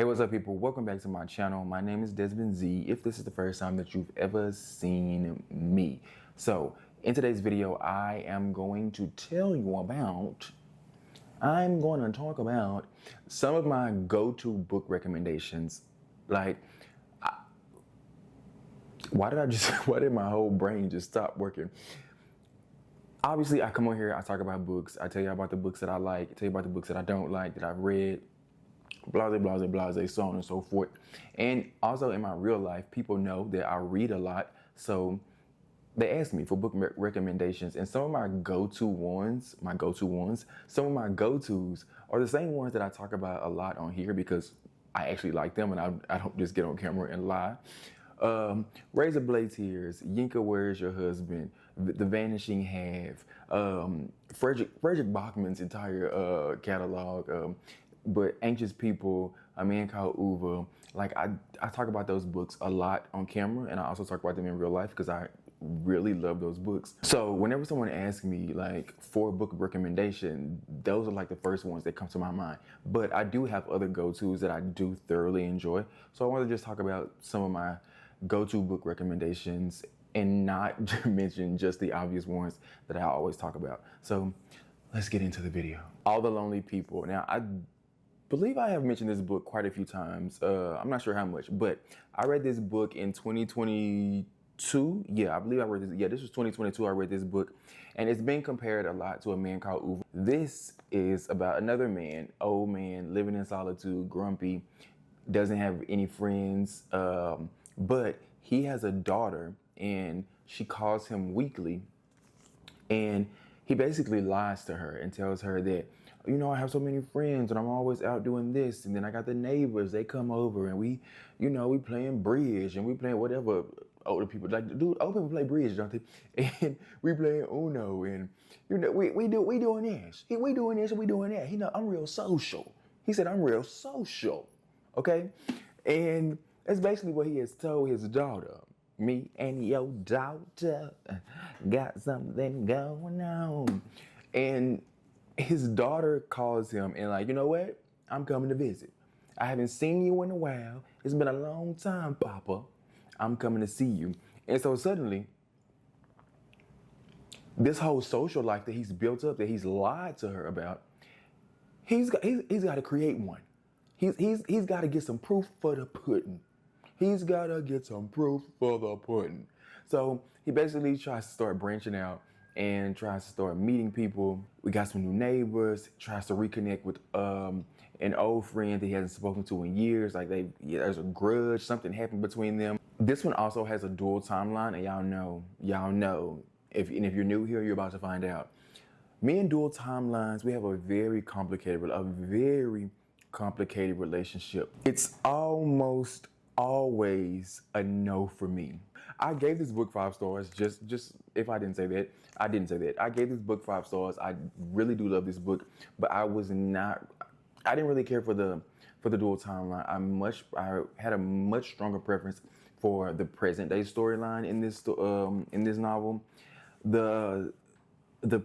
Hey, what's up, people? Welcome back to my channel. My name is Desmond Z, if this is the first time that you've ever seen me. So, in today's video, I'm going to talk about some of my go-to book recommendations. Like, why did my whole brain just stop working? Obviously, I come on here, I talk about books, I tell you about the books that I like, I tell you about the books that I don't like, that I've read, blase, so on and so forth. And also in my real life, people know that I read a lot, so they ask me for book recommendations, and some of my go-to ones, some of my go-tos are the same ones that I talk about a lot on here because I actually like them, and I don't just get on camera and lie. Razor Blade Tears, Yinka, Where's Your Husband, The Vanishing Half, Frederick Bachman's entire catalog, but Anxious People, A Man Called Uwe. Like, I talk about those books a lot on camera, and I also talk about them in real life because I really love those books. So whenever someone asks me like for a book recommendation, those are like the first ones that come to my mind. But I do have other go-tos that I do thoroughly enjoy. So I want to just talk about some of my go-to book recommendations and not mention just the obvious ones that I always talk about. So let's get into the video. All the Lonely People. Now, I believe I have mentioned this book quite a few times. I'm not sure how much, but I read this book in 2022. Yeah, I believe I read this. Yeah, this was 2022. I read this book, and it's been compared a lot to A Man Called Uwe. This is about another man, old man, living in solitude, grumpy, doesn't have any friends, but he has a daughter, and she calls him weekly, and he basically lies to her and tells her that, you know, I have so many friends and I'm always out doing this, and then I got the neighbors, they come over and we playing bridge and we playing whatever older people like to do. Old people play bridge, don't they? And we playing Uno, and we doing this. We doing this and we doing that. I'm real social. He said, I'm real social. Okay? And that's basically what he has told his daughter. Me and your daughter got something going on. And his daughter calls him and like, you know what? I'm coming to visit. I haven't seen you in a while. It's been a long time, Papa. I'm coming to see you. And so suddenly, this whole social life that he's built up, that he's lied to her about, he's got to create one. He's got to get some proof for the pudding. He's got to get some proof for the pudding. So he basically tries to start branching out and tries to start meeting people. We got some new neighbors, tries to reconnect with an old friend that he hasn't spoken to in years. Like there's a grudge, something happened between them. This one also has a dual timeline, and y'all know, if you're new here, you're about to find out. Me and dual timelines, we have a very complicated relationship. It's almost always a no for me. I gave this book 5 stars. Just if I didn't say that, I didn't say that. I gave this book 5 stars. I really do love this book, but I didn't really care for the dual timeline. I had a much stronger preference for the present day storyline in this novel. The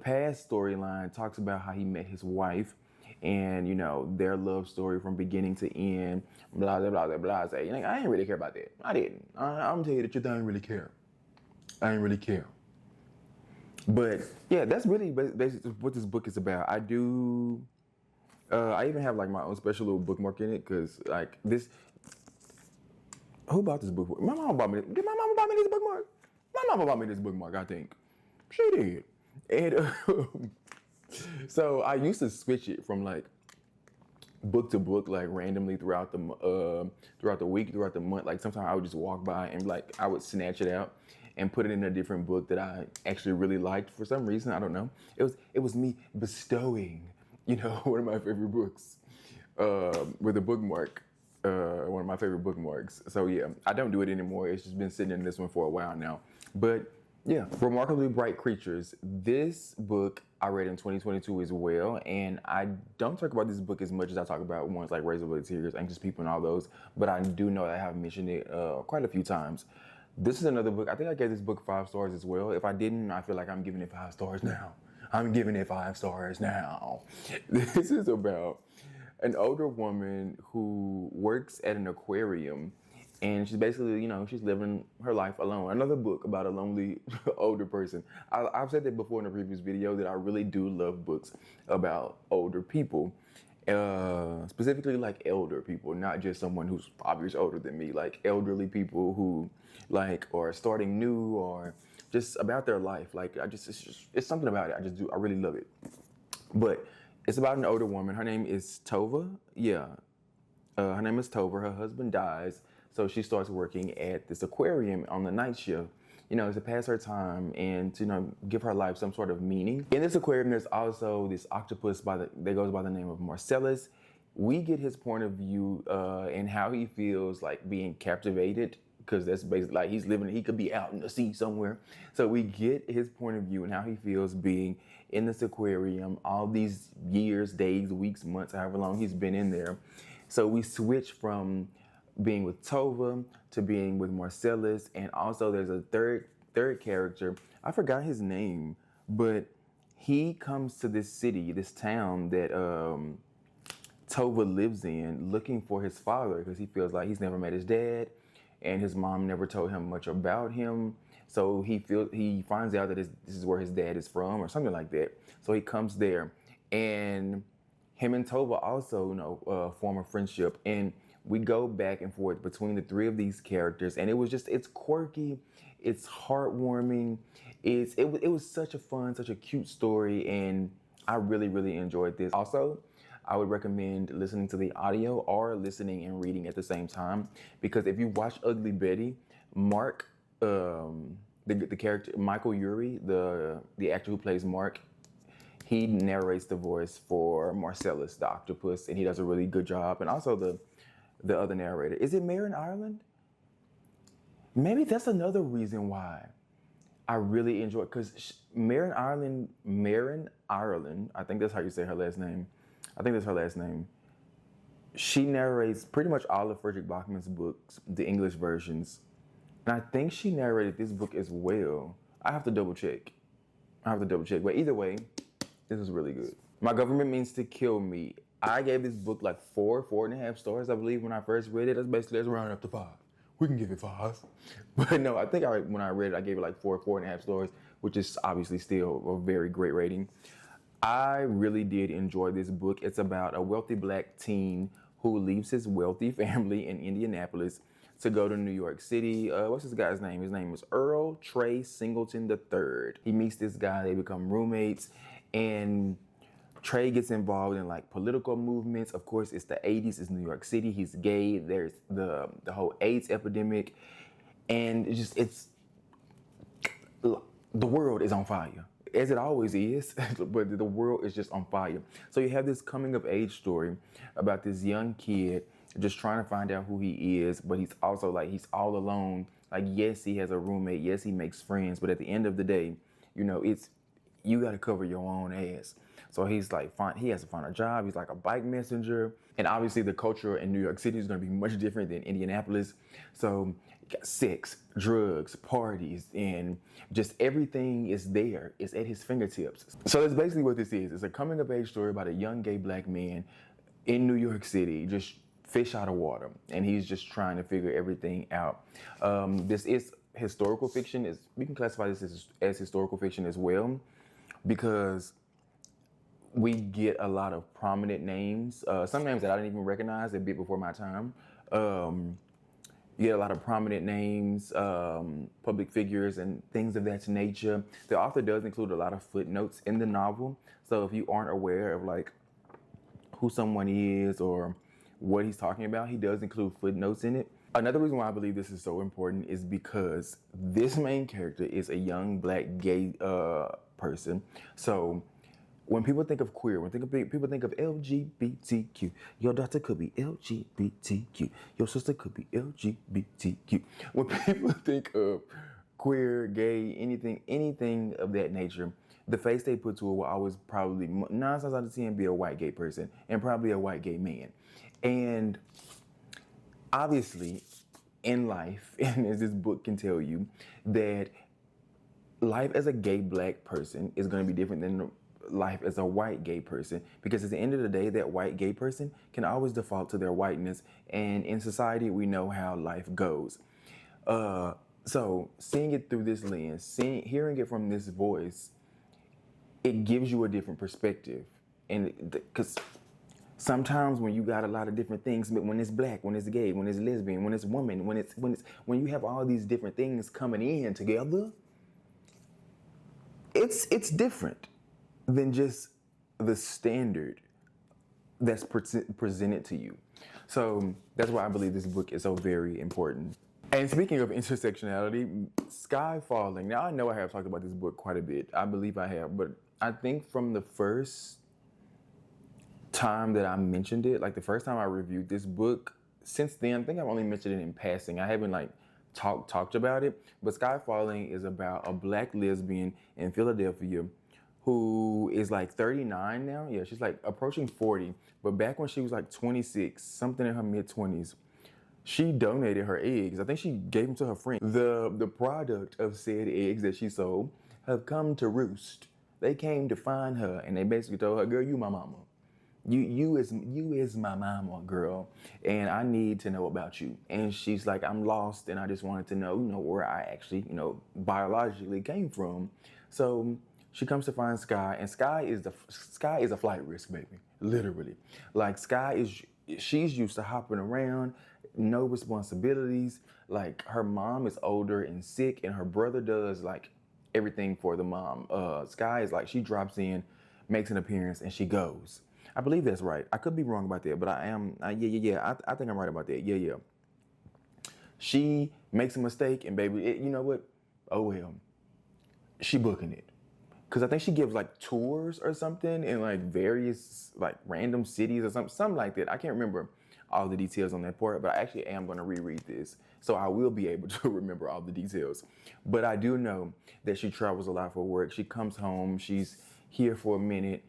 past storyline talks about how he met his wife, and their love story from beginning to end, blah blah blah blah blah. I didn't really care about that. I didn't. I'm gonna tell you the truth. I didn't really care. I didn't really care. But yeah, that's really basically what this book is about. I even have like my own special little bookmark in it because like this. Who bought this book? My mom bought me. Did my mama buy me this bookmark? My mama bought me this bookmark. I think she did. And so I used to switch it from like book to book, like randomly throughout the week, throughout the month. Like sometimes I would just walk by and like I would snatch it out and put it in a different book that I actually really liked for some reason. I don't know. It was me bestowing, one of my favorite books with a bookmark. One of my favorite bookmarks. So yeah, I don't do it anymore. It's just been sitting in this one for a while now. But yeah, Remarkably Bright Creatures. This book I read in 2022 as well, and I don't talk about this book as much as I talk about ones like Razor Blade Tears, Anxious People, and all those, but I do know that I have mentioned it quite a few times. This is another book. I think I gave this book 5 stars as well. If I didn't, I feel like I'm giving it 5 stars now. I'm giving it 5 stars now. This is about an older woman who works at an aquarium, and she's basically, she's living her life alone. Another book about a lonely older person. I've said that before in a previous video that I really do love books about older people. Specifically like elder people, not just someone who's 5 years older than me, like elderly people who like are starting new or just about their life. Like it's something about it. I really love it. But it's about an older woman. Her name is Tova. Yeah, her name is Tova. Her husband dies, so she starts working at this aquarium on the night shift. To pass her time and to give her life some sort of meaning. In this aquarium, there's also this octopus that goes by the name of Marcellus. We get his point of view and how he feels like being captivated, because that's basically like he could be out in the sea somewhere. So we get his point of view and how he feels being in this aquarium all these years, days, weeks, months, however long he's been in there. So we switch from being with Tova to being with Marcellus, and also there's a third character. I forgot his name, but he comes to this city, this town that Tova lives in, looking for his father because he feels like he's never met his dad, and his mom never told him much about him. So he finds out that this is where his dad is from, or something like that. So he comes there, and him and Tova also, form a friendship, and we go back and forth between the three of these characters, and it's quirky, it's heartwarming, it was such a fun, such a cute story, and I really, really enjoyed this. Also, I would recommend listening to the audio or listening and reading at the same time, because if you watch Ugly Betty, Mark, the character Michael Urie, the actor who plays Mark, he narrates the voice for Marcellus, the octopus, and he does a really good job. And also the other narrator. Is it Marin Ireland? Maybe that's another reason why I really enjoy it, because Marin Ireland, I think that's how you say her last name. I think that's her last name. She narrates pretty much all of Frederick Bachman's books, the English versions. And I think she narrated this book as well. I have to double check. But either way, this is really good. My Government Means to Kill Me. I gave this book like 4.5 stars, I believe, when I first read it. Let's round it up to 5. We can give it 5. But no, I think when I read it, I gave it like 4.5 stars, which is obviously still a very great rating. I really did enjoy this book. It's about a wealthy black teen who leaves his wealthy family in Indianapolis to go to New York City. What's this guy's name? His name is Earl Trey Singleton III. He meets this guy, they become roommates, and Trey gets involved in like political movements. Of course, it's the 80s, it's New York City, he's gay, there's the whole AIDS epidemic, and the world is on fire, as it always is, but the world is just on fire. So you have this coming of age story about this young kid just trying to find out who he is, but he's also like, he's all alone. Like, yes, he has a roommate, yes, he makes friends, but at the end of the day, you got to cover your own ass. So he's like, he has to find a job. He's like a bike messenger. And obviously the culture in New York City is going to be much different than Indianapolis. So sex, drugs, parties, and just everything is there. It's at his fingertips. So that's basically what this is. It's a coming of age story about a young gay black man in New York City, just fish out of water. And he's just trying to figure everything out. This is historical fiction. We can classify this as historical fiction as well, because we get a lot of prominent names, some names that I didn't even recognize a bit before my time. You get a lot of prominent names, public figures, and things of that nature. The author does include a lot of footnotes in the novel. So if you aren't aware of like who someone is or what he's talking about, he does include footnotes in it. Another reason why I believe this is so important is because this main character is a young black gay person. So when people think of queer, people think of LGBTQ, your daughter could be LGBTQ, your sister could be LGBTQ. When people think of queer, gay, anything of that nature, the face they put to it will always probably 9 times out of 10 be a white gay person, and probably a white gay man. And obviously, in life, and as this book can tell you, that life as a gay black person is going to be different than life as a white gay person, because at the end of the day, that white gay person can always default to their whiteness, and in society we know how life goes. So seeing it through this lens, hearing it from this voice, it gives you a different perspective. And because sometimes when you got a lot of different things, when it's black, when it's gay, when it's lesbian, when it's woman, when you have all these different things coming in together, it's different than just the standard that's presented to you. So that's why I believe this book is so very important. And speaking of intersectionality, Sky Falling. Now I know I have talked about this book quite a bit. I believe I have, but I think from the first time that I mentioned it, like the first time I reviewed this book, since then, I think I've only mentioned it in passing. I haven't like talked about it, but Sky Falling is about a black lesbian in Philadelphia who is like 39 now. Yeah, she's like approaching 40, but back when she was like 26, something in her mid-20s, she donated her eggs. I think she gave them to her friend. The product of said eggs that she sold have come to roost. They came to find her and they basically told her, girl, you my mama. You is my mama, girl, and I need to know about you. And she's like, I'm lost and I just wanted to know, where I actually, biologically came from. So she comes to find Sky, and Sky is a flight risk, baby. Literally. Like she's used to hopping around, no responsibilities. Like her mom is older and sick, and her brother does like everything for the mom. Sky is like, she drops in, makes an appearance, and she goes. I believe that's right. I could be wrong about that, but I am. I think I'm right about that. Yeah. She makes a mistake, and baby, you know what? Oh well. She booking it. Cause I think she gives like tours or something in like various like random cities or something like that. I can't remember all the details on that part, but I actually am gonna reread this, so I will be able to remember all the details. But I do know that she travels a lot for work. She comes home, she's here for a minute,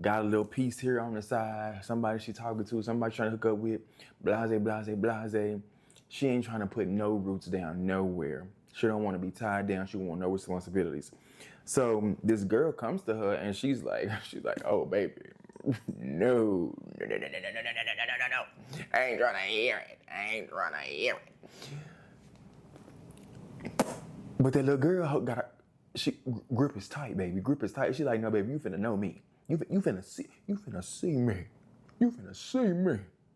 got a little piece here on the side, somebody she talking to, somebody trying to hook up with, blase. She ain't trying to put no roots down nowhere. She don't want to be tied down. She want no responsibilities. So this girl comes to her and she's like, oh baby, no. I ain't trying to hear it. But that little girl grip is tight, baby. Grip is tight. She like, no, baby, you finna know me. You finna see me.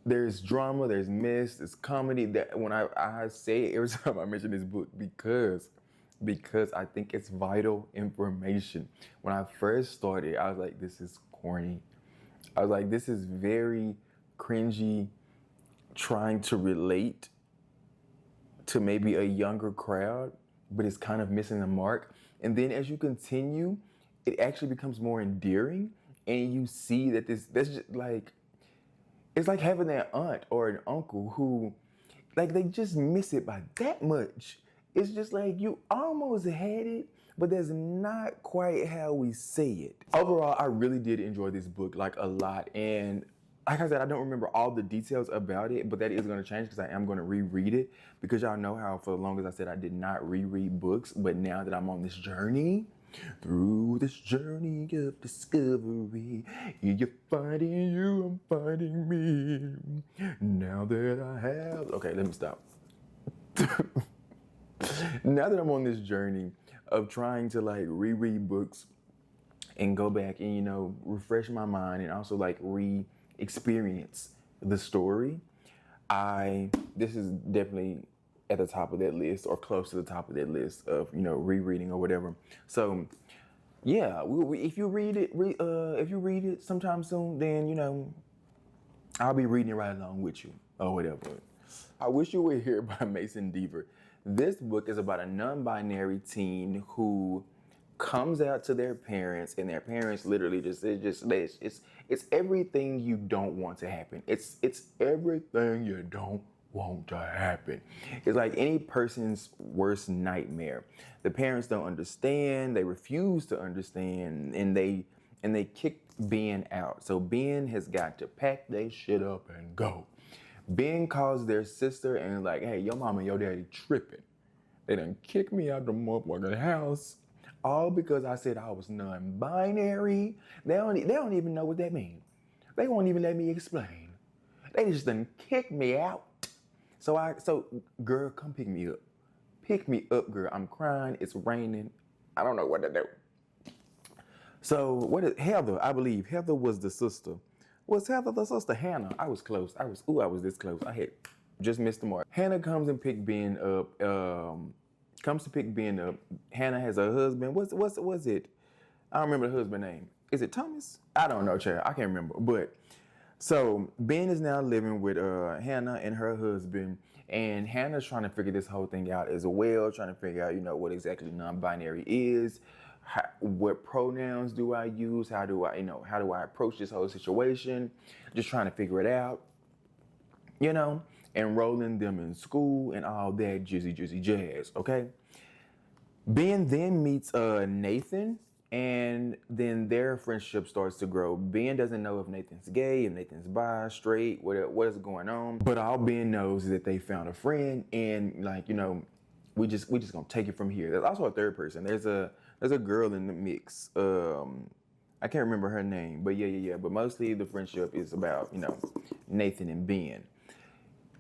There's drama, there's mess, there's comedy. That when I say it every time I mention this book, because I think it's vital information. When I first started, I was like, this is corny. I was like, this is very cringy, trying to relate to maybe a younger crowd, but it's kind of missing the mark. And then as you continue, it actually becomes more endearing, and you see that that's just like, it's like having that aunt or an uncle who, like, they just miss it by that much. It's just like you almost had it, but that's not quite how we say it. Overall, I really did enjoy this book like a lot. And like I said, I don't remember all the details about it, but that is going to change because I am going to reread it, because y'all know how for the longest I said I did not reread books. But now that I'm on this journey, through this journey of discovery, you're finding you, I'm finding me. Now that I have... Okay, let me stop. Now that I'm on this journey of trying to like reread books and go back and, refresh my mind and also like re-experience the story, this is definitely at the top of that list, or close to the top of that list of, rereading or whatever. So yeah, if you read it sometime soon, then, I'll be reading it right along with you or whatever. I Wish You Were Here by Mason Deaver. This book is about a non-binary teen who comes out to their parents, and their parents literally it's everything you don't want to happen. It's everything you don't want to happen. It's like any person's worst nightmare. The parents don't understand, they refuse to understand, and they kick Ben out. So Ben has got to pack their shit up and go. Ben calls their sister and is like, hey, your mama and your daddy tripping. They done kicked me out the motherfucking house. All because I said I was non-binary. They don't even know what that means. They won't even let me explain. They just done kick me out. So girl, come pick me up. Pick me up, girl. I'm crying. It's raining. I don't know what to do. So what is Heather? I believe Heather was the sister. Was Heather the sister? Hannah. I was close. I was this close. I had just missed the mark. Hannah comes and pick Ben up. Comes to pick Ben up. Hannah has a husband. What's it? I don't remember the husband name. Is it Thomas? I don't know, child. I can't remember. But so Ben is now living with Hannah and her husband, and Hannah's trying to figure this whole thing out as well, trying to figure out, what exactly non-binary is, what pronouns do I use, how do I approach this whole situation, just trying to figure it out, enrolling them in school and all that jizzy jazz, okay? Ben then meets Nathan, and then their friendship starts to grow. Ben doesn't know if Nathan's gay, if Nathan's bi, straight, what is going on. But all Ben knows is that they found a friend, and we just gonna take it from here. There's also a third person. There's a girl in the mix. I can't remember her name, but yeah. But mostly the friendship is about Nathan and Ben.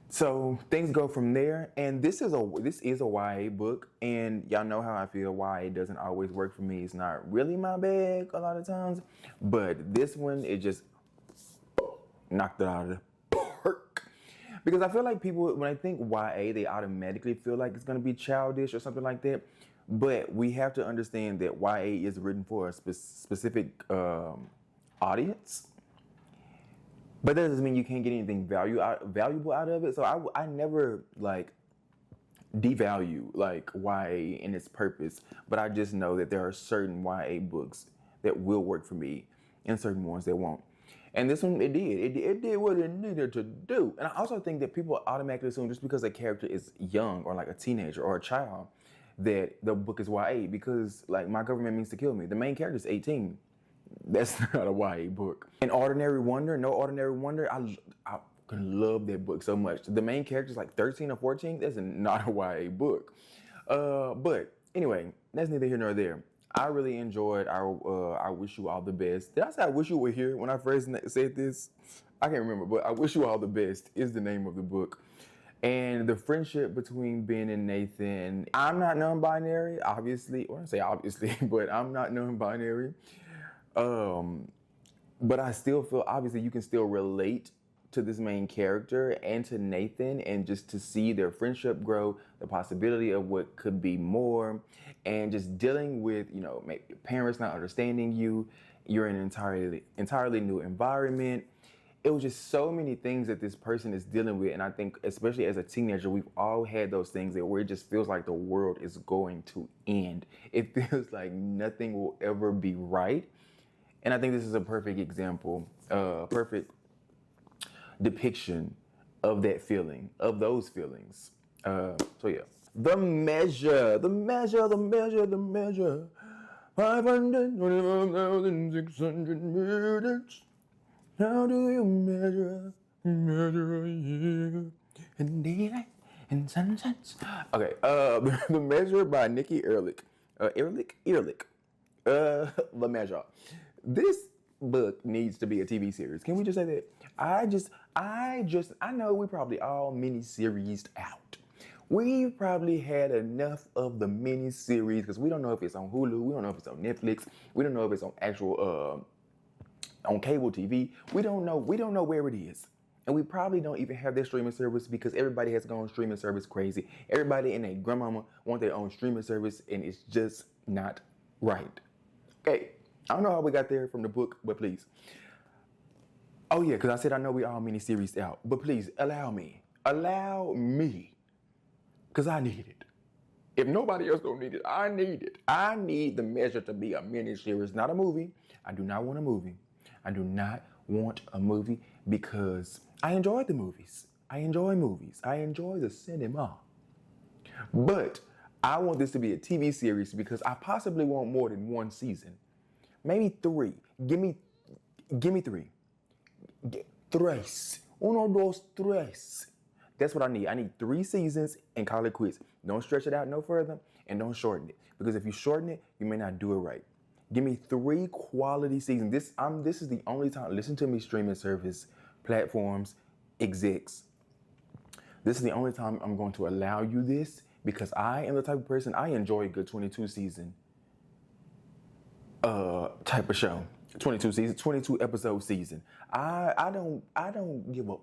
So things go from there, and this is a YA book, and y'all know how I feel. YA doesn't always work for me. It's not really my bag a lot of times, but this one, it just knocked it out of the park. Because I feel like people, when I think YA, they automatically feel like it's gonna be childish or something like that. But we have to understand that YA is written for a specific audience. But that doesn't mean you can't get anything valuable out of it. So I never devalue YA and its purpose, but I just know that there are certain YA books that will work for me and certain ones that won't. And this one, it did what it needed to do. And I also think that people automatically assume just because a character is young or like a teenager or a child that the book is YA, because My Government Means to Kill Me, the main character is 18. That's not a YA book. And No Ordinary Wonder, I can love that book so much. The main character is 13 or 14. That's not a YA book. But anyway, that's neither here nor there. I really enjoyed I Wish You All the Best. Did I say I wish you were here when I first said this? I can't remember, but I Wish You All the Best is the name of the book. And the friendship between Ben and Nathan. I'm not non-binary, obviously. Or I say obviously, but I'm not non-binary. But I still feel, obviously, you can still relate to this main character and to Nathan, and just to see their friendship grow, the possibility of what could be more, and just dealing with, maybe your parents not understanding you, you're in an entirely new environment. It was just so many things that this person is dealing with, and I think, especially as a teenager, we've all had those things where it just feels like the world is going to end. It feels like nothing will ever be right. And I think this is a perfect example, perfect depiction of that feeling, of those feelings. So yeah. The measure. 525,600 meters. How do you measure a year in daylight and sunsets? Okay, The Measure by Nikki Ehrlich. Ehrlich. The Measure. This book needs to be a TV series. Can we just say that? I know we probably all mini-seriesed out. We've probably had enough of the mini-series, because we don't know if it's on Hulu, we don't know if it's on Netflix, we don't know if it's on actual, on cable TV. We don't know where it is. And we probably don't even have their streaming service, because everybody has gone streaming service crazy. Everybody and their grandmama want their own streaming service, and it's just not right. Okay. I don't know how we got there from the book, but please. Oh yeah, because I said I know we all mini-series out, but please allow me, because I need it. If nobody else don't need it, I need it. I need The Measure to be a mini-series, not a movie. I do not want a movie. Because I enjoy the movies. I enjoy movies. I enjoy the cinema. But I want this to be a TV series, because I possibly want more than one season. Maybe 3. Give me 3. Tres. Uno, dos, tres. That's what I need. I need 3 seasons and call it quits. Don't stretch it out no further and don't shorten it. Because if you shorten it, you may not do it right. Give me 3 quality seasons. This is the only time. Listen to me, streaming service, platforms, execs. This is the only time I'm going to allow you this because I am the type of person, I enjoy a good 22 season type of show. 22 season, 22 episode season. I don't give up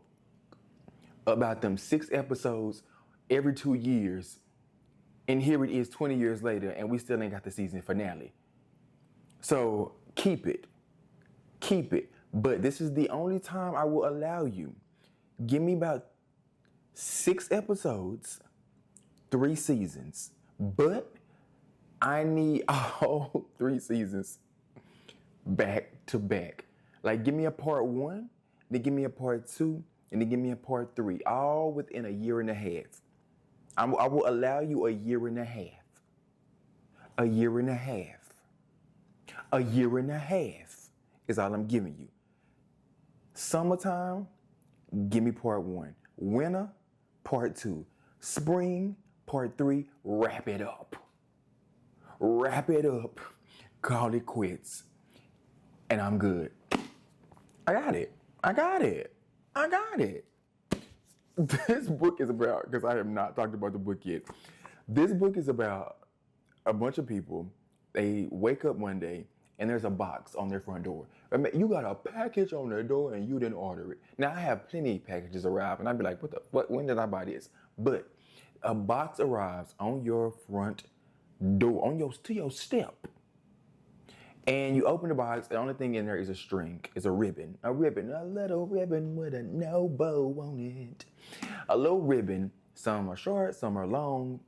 about them 6 episodes every 2 years. And here it is 20 years later and we still ain't got the season finale. So keep it. But this is the only time I will allow you. Give me about 6 episodes, 3 seasons. But I need all 3 seasons back to back. Like give me a part 1, then give me a part 2, and then give me a part 3, all within a year and a half. I will allow you a year and a half. A year and a half. A year and a half is all I'm giving you. Summertime, give me part 1. Winter, part 2. Spring, part 3. Wrap it up. Wrap it up. Call it quits. And I'm good. I got it. This book is about, because I have not talked about the book yet. This book is about a bunch of people. They wake up one day and there's a box on their front door. I mean, you got a package on their door and you didn't order it. Now I have plenty of packages arrive and I'd be like, what, when did I buy this? But a box arrives on your front door, to your step. And you open the box, the only thing in there is a string, is a ribbon, a little ribbon with a no bow on it. A little ribbon, some are short, some are long.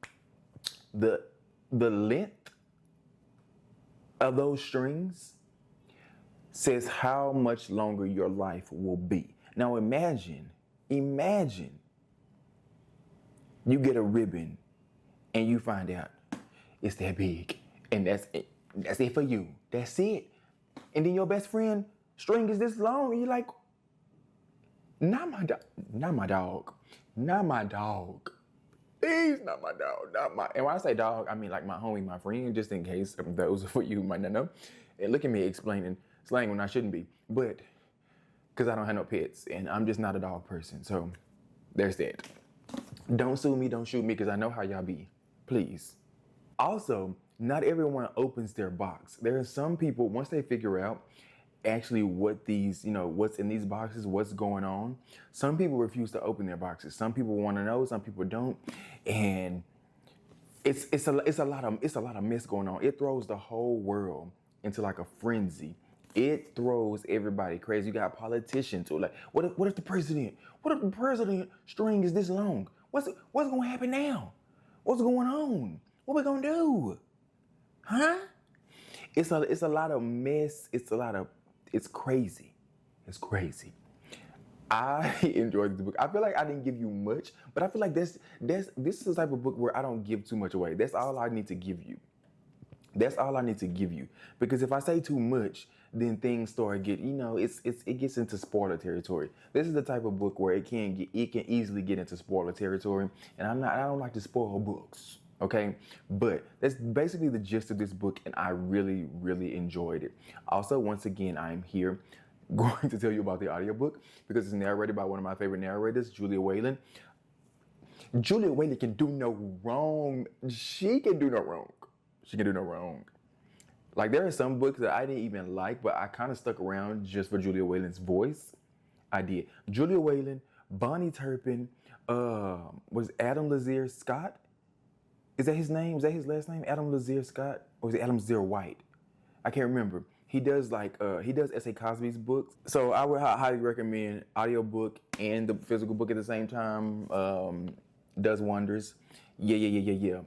The length of those strings says how much longer your life will be. Now imagine you get a ribbon and you find out it's that big and that's it for you. That's it. And then your best friend string is this long and you're like, not my dog. Please, not my dog, and when I say dog, I mean like my homie, my friend, just in case those for you who might not know. And look at me explaining slang when I shouldn't be, but because I don't have no pets and I'm just not a dog person. So there's that. Don't sue me, don't shoot me, because I know how y'all be. Please. Also, not everyone opens their box. There are some people, once they figure out actually what these, what's in these boxes, what's going on, some people refuse to open their boxes. Some people want to know, some people don't. And it's a lot of mess going on. It throws the whole world into like a frenzy. It throws everybody crazy. You got politicians who are like, what if the president string is this long? What's going to happen now? What's going on? What we going to do? Huh? It's a lot of mess. It's crazy. It's crazy. I enjoyed this book. I feel like I didn't give you much, but I feel like this is the type of book where I don't give too much away. That's all I need to give you. Because if I say too much, then things start it gets into spoiler territory. This is the type of book where it can easily get into spoiler territory, and I don't like to spoil books. Okay, but that's basically the gist of this book, and I really, really enjoyed it. Also, once again, I'm here going to tell you about the audiobook because it's narrated by one of my favorite narrators, Julia Whelan. Julia Whelan can do no wrong. She can do no wrong. Like, there are some books that I didn't even like, but I kind of stuck around just for Julia Whelan's voice. I did. Julia Whelan, Bonnie Turpin, was Adam Lazier Scott? Is that his name? Is that his last name? Adam Lazier Scott? Or is it Adam Lazier White? I can't remember. He does S.A. Cosby's books. So I would highly recommend audiobook and the physical book at the same time. Does wonders. Yeah.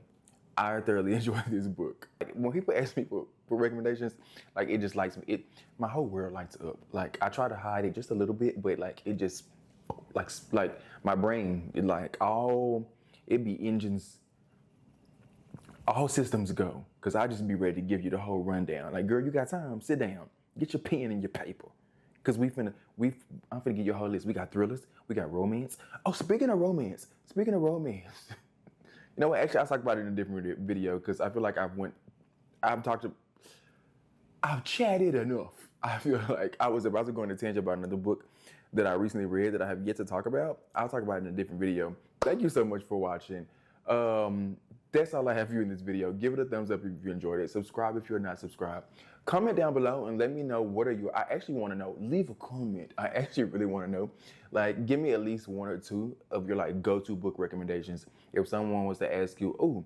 I thoroughly enjoyed this book. Like, when people ask me for recommendations, like, it just lights me. My whole world lights up. Like, I try to hide it just a little bit, but like it just like my brain, it be engines. All systems go, because I just be ready to give you the whole rundown. Like, girl, you got time? Sit down. Get your pen and your paper. Cause I'm finna get your whole list. We got thrillers, we got romance. Oh, speaking of romance, you know what? Actually, I'll talk about it in a different video because I feel like I've talked to, I've chatted enough. I feel like I was about to go on a tangent about another book that I recently read that I have yet to talk about. I'll talk about it in a different video. Thank you so much for watching. That's all I have for you in this video. Give it a thumbs up if you enjoyed it. Subscribe if you're not subscribed. Comment down below and let me know I actually want to know. Leave a comment. I actually really want to know. Like, give me at least one or two of your like go-to book recommendations. If someone was to ask you, oh,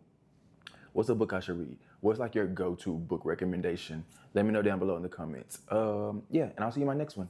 what's a book I should read? What's like your go-to book recommendation? Let me know down below in the comments. Yeah, and I'll see you in my next one.